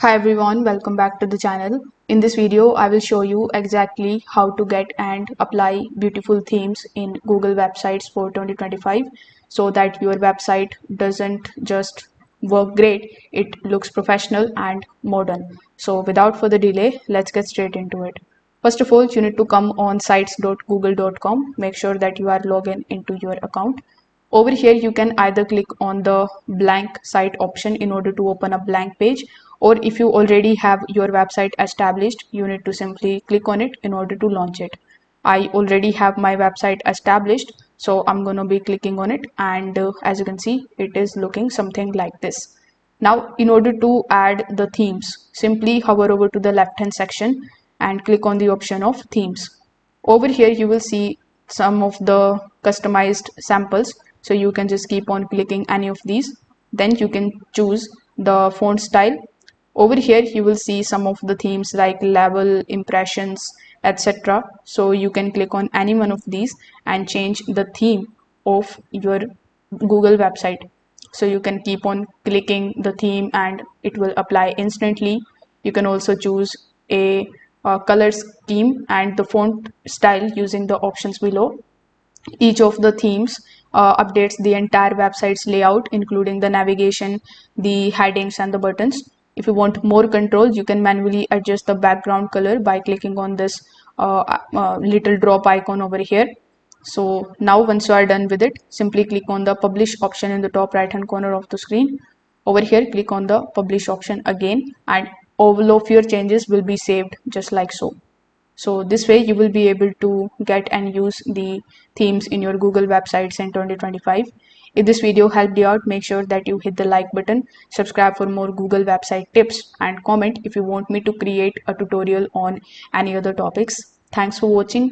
Hi everyone, welcome back to the channel. In this video, I will show you exactly how to get and apply beautiful themes in Google Websites for 2025 so that your website doesn't just work great, it looks professional and modern. So without further delay, let's get straight into it. First of all, you need to come on sites.google.com. Make sure that you are logged in into your account. Over here, you can either click on the blank site option in order to open a blank page, or if you already have your website established, you need to simply click on it in order to launch it. I already have my website established, so I'm going to be clicking on it, and as you can see, it is looking something like this. Now, in order to add the themes, simply hover over to the left hand section and click on the option of themes. Over here, you will see some of the customized samples. So you can just keep on clicking any of these. Then you can choose the font style. Over here, you will see some of the themes like level, impressions, etc. So you can click on any one of these and change the theme of your Google website. So you can keep on clicking the theme and it will apply instantly. You can also choose a color scheme and the font style using the options below. Each of the themes updates the entire website's layout, including the navigation, the headings, and the buttons. If you want more control, you can manually adjust the background color by clicking on this little drop icon over here. So now once you are done with it, simply click on the publish option in the top right hand corner of the screen. Over here, click on the publish option again, and all of your changes will be saved just like so. So this way you will be able to get and use the themes in your Google websites in 2025. If this video helped you out, make sure that you hit the like button, subscribe for more Google website tips, and comment if you want me to create a tutorial on any other topics. Thanks for watching.